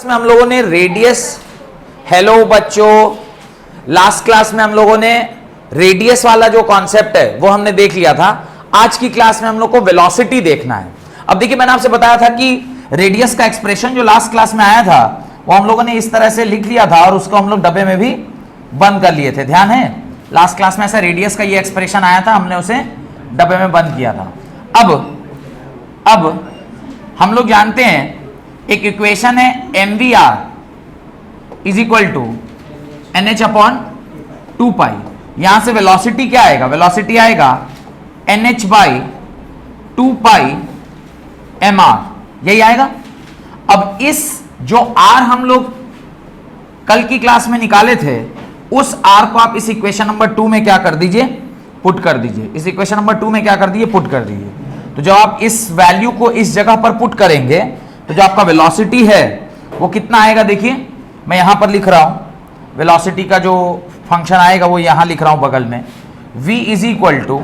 में हम लोगों ने रेडियस, हेलो बच्चों, लास्ट क्लास में हम लोगों ने रेडियस वाला जो कॉन्सेप्ट है वो हमने देख लिया था। आज की क्लास में हम लोग को वेलोसिटी देखना है। अब देखिए, मैंने आपसे बताया था कि रेडियस का एक्सप्रेशन जो लास्ट क्लास में आया था वो हम लोगों ने इस तरह से लिख लिया था और उसको हम लोग डब्बे में भी बंद कर लिए थे। ध्यान है, लास्ट क्लास में ऐसा रेडियस का ये एक्सप्रेशन आया था, हमने उसे डब्बे में बंद किया था। अब हम लोग जानते हैं एक इक्वेशन है mvr is equal to nh upon 2 pi. यहां से वेलोसिटी क्या आएगा? वेलोसिटी आएगा nh बाई 2 पाई mr, यही आएगा। अब इस जो r हम लोग कल की क्लास में निकाले थे उस r को आप इस इक्वेशन नंबर 2 में क्या कर दीजिए? पुट कर दीजिए। इस इक्वेशन नंबर 2 में क्या कर दीजिए? पुट कर दीजिए। तो जब आप इस वैल्यू को इस जगह पर पुट करेंगे तो जो आपका वेलोसिटी है वो कितना आएगा? देखिए, मैं यहां पर लिख रहा हूं वेलोसिटी का जो फंक्शन आएगा वो यहां लिख रहा हूं बगल में, v is equal to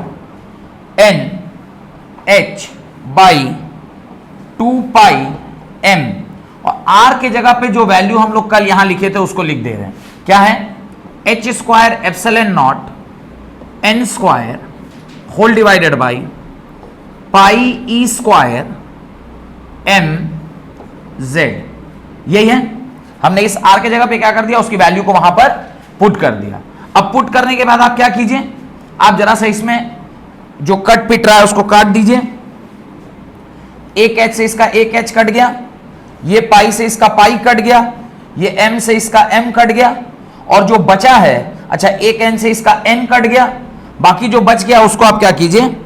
N H by 2 pi m, और r के जगह पे जो वैल्यू हम लोग कल यहां लिखे थे उसको लिख दे रहे हैं। क्या है? h square epsilon not n square whole divided by pi e square m z, यही है। हमने इस r के जगह पे क्या कर दिया? उसकी वैल्यू को वहां पर पुट कर दिया। अब पुट करने के बाद आप क्या कीजिए? आप जरा सा इसमें जो कट पिट रहा है उसको काट दीजिए। एक h से इसका एक h कट गया, ये पाई से इसका पाई कट गया, ये m से इसका m कट गया, और जो बचा है, अच्छा, एक n से इसका n कट गया, बाकी जो बच गया उसको आप क्या कीजिए?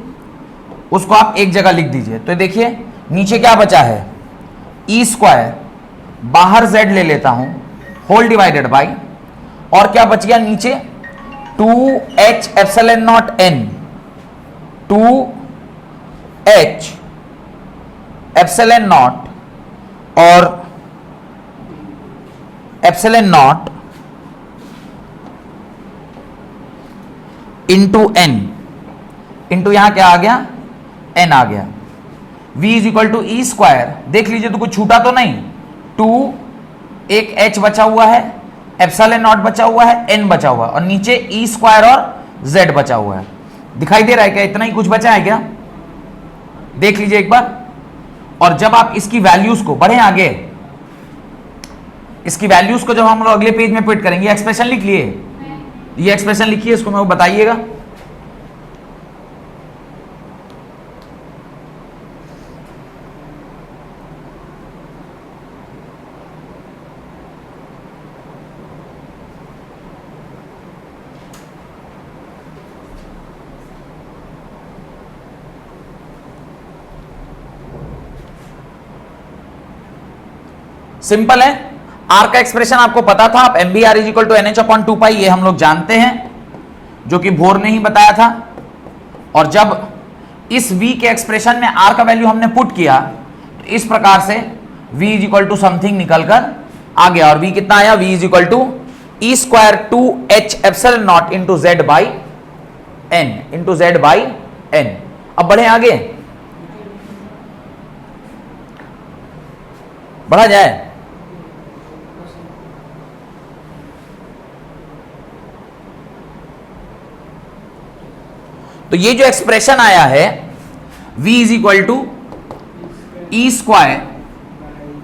उसको आप एक जगह लिख दीजिए। तो देखिए नीचे क्या बचा है? ई स्क्वायर, बाहर z ले लेता हूं, होल डिवाइडेड बाई, और क्या बच गया नीचे? 2h epsilon not n, 2h epsilon naught और epsilon not into n, into यहां क्या आ गया? n आ गया। v is equal to E square, देख लीजिए तो कुछ छूटा तो नहीं, 2, एक h बचा हुआ है, एप्सिलॉन नॉट बचा हुआ है, n बचा हुआ है, और नीचे ई स्क्वायर और z बचा हुआ है। दिखाई दे रहा है क्या? इतना ही कुछ बचा है क्या? देख लीजिए एक बार। और जब आप इसकी वैल्यूज को बढ़े आगे, इसकी वैल्यूज को जब हम लोग अगले पेज में पुट करेंगे, एक्सप्रेशन लिख लिए, ये एक्सप्रेशन लिखिए, इसको मैं बताइएगा। सिंपल है, आर का एक्सप्रेशन आपको पता था, आप mvr is equal to nh upon 2 pi, ये हम लोग जानते हैं, जो कि भोर ने ही बताया था। और जब इस v के एक्सप्रेशन में r का वैल्यू हमने पुट किया तो इस प्रकार से v is equal to something निकलकर आ गया, और v कितना आया? v is equal to E square 2h epsilon not into z by n, into z by n। अब बढ़े आगे, बढ़ा जाए। तो ये जो एक्सप्रेशन आया है v is equal to E square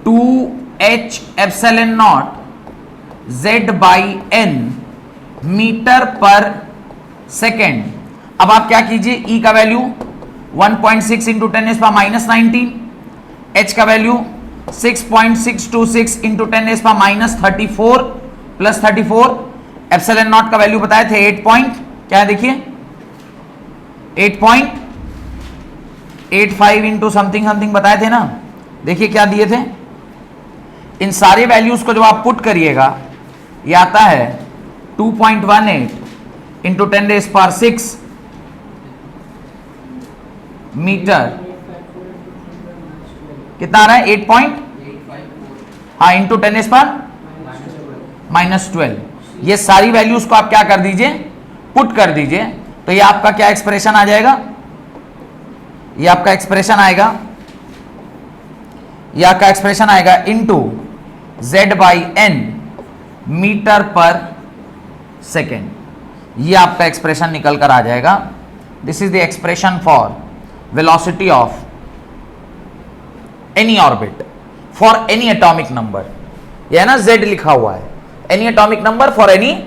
2h epsilon not z by n metre पर सेकेंड। अब आप क्या कीजिए? e का वैल्यू 1.6 इंटू 10⁻⁻19, h का value 6.626 into 10⁻34 plus 34, epsilon not का वैल्यू बताए थे 8 पॉइंट, क्या है देखिए 8.85 इंटू समथिंग समथिंग बताए थे ना, देखिए क्या दिए थे। इन सारे वैल्यूज को जब आप पुट करिएगा ये आता है 2.18 इंटू 10⁻6 मीटर, कितना आ रहा है? 8 पॉइंट, हाँ, इंटू 10⁻⁻12। ये सारी वैल्यूज को आप क्या कर दीजिए? पुट कर दीजिए। तो ये आपका क्या एक्सप्रेशन आ जाएगा? ये आपका एक्सप्रेशन आएगा, या का एक्सप्रेशन आएगा into z by n metre पर सेकेंड। ये आपका एक्सप्रेशन निकल कर आ जाएगा। This is the expression for velocity of any orbit for any atomic number. ये है ना z लिखा हुआ है, any atomic number for any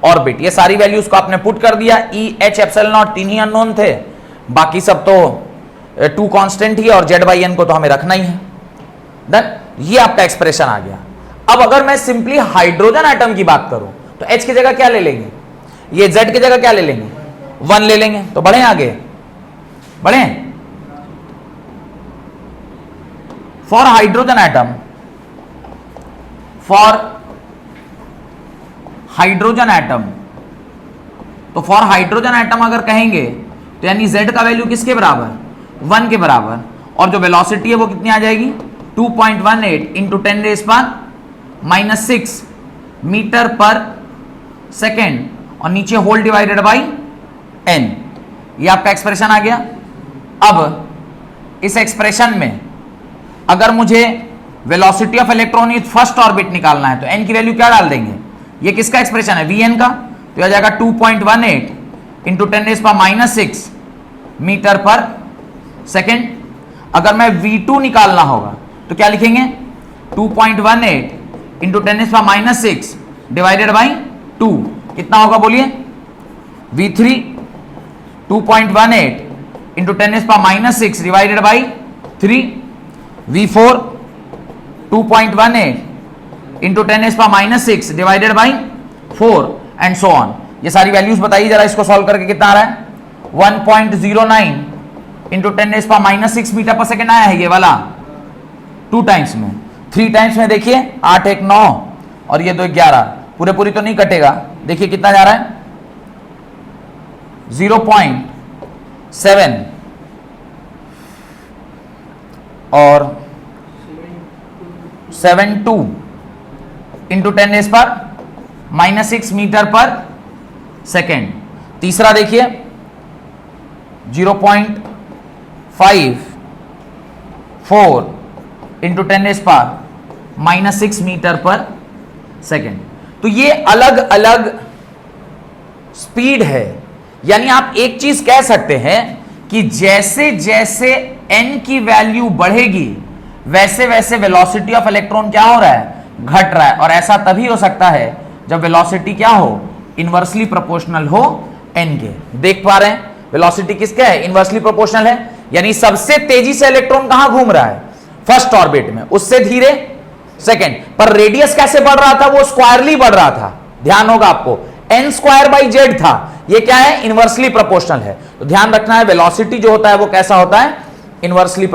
orbit. ये सारी वैल्यूज को आपने पुट कर दिया। E H epsilon not 3 he unknown थे, बाकी सब तो 2 कांस्टेंट ही, और z बाई n को तो हमें रखना ही है। डन, ये आपका एक्सप्रेशन आ गया। अब अगर मैं सिंपली हाइड्रोजन एटम की बात करूं तो H की जगह क्या ले लेंगे, ये Z की जगह क्या ले लेंगे, 1 ले लेंगे। तो बढ़े आगे, बढ़े। For hydrogen atom, for hydrogen atom, तो फॉर हाइड्रोजन एटम अगर कहेंगे तो यानी Z का वैल्यू किसके बराबर, 1 के बराबर, और जो वेलोसिटी है वो कितनी आ जाएगी, 2.18 इंटू 10⁻⁻6 मीटर पर सेकेंड, और नीचे होल डिवाइडेड बाई n। ये आपका एक्सप्रेशन आ गया। अब इस एक्सप्रेशन में अगर मुझे velocity of electron in first orbit निकालना है तो n की वैल्यू क्या डाल देंगे, ये किसका एक्सप्रेशन है, Vn का, तो आ जाएगा 2.18 इंटू 10⁻⁻6 मीटर पर सेकेंड। अगर मैं V2 निकालना होगा तो क्या लिखेंगे, 2.18 इंटू 10⁻⁻6 डिवाइडेड बाई 2, कितना होगा बोलिए, V3 2.18 into 10⁻⁻6 divided by 3, V4 2.18 into 10⁻⁻6 divided by 4 and so on. ये सारी वैल्यूज बताइए जरा, इसको सॉल्व करके कितना आ रहा है, 1.09 इंटू 10⁻⁻6 मीटर पर सेकेंड आया है ये वाला, 2 टाइम्स में, 3 टाइम्स में देखिए 8 1 9 और ये 2 11, पूरे पूरी तो नहीं कटेगा, देखिए कितना जा रहा है, 0.7 और 72 इंटू 10⁻⁻6 मीटर पर सेकेंड। तीसरा देखिए 0.54 इंटू 10⁻⁻6 मीटर पर सेकेंड। तो ये अलग अलग स्पीड है, यानी आप एक चीज कह सकते हैं कि जैसे जैसे n की वैल्यू बढ़ेगी वैसे वैसे वेलोसिटी ऑफ इलेक्ट्रॉन क्या हो रहा है, घट रहा है। और ऐसा तभी हो सकता है जब वेलोसिटी क्या हो, इनवर्सली प्रोपोर्शनल हो n के। देख पा रहे हैं वेलोसिटी किसका है, इनवर्सली प्रोपोर्शनल है, यानी सबसे तेजी से इलेक्ट्रॉन कहां घूम रहा है, फर्स्ट ऑर्बिट में, उससे धीरे सेकेंड। पर रेडियस कैसे बढ़ रहा था, वो स्क्वायरली बढ़ रहा था, ध्यान होगा आपको, n² z था, ये क्या है, इनवर्सली प्रोपोर्शनल है। तो ध्यान रखना है वेलोसिटी जो होता है वो कैसा होता है, इनवर्सली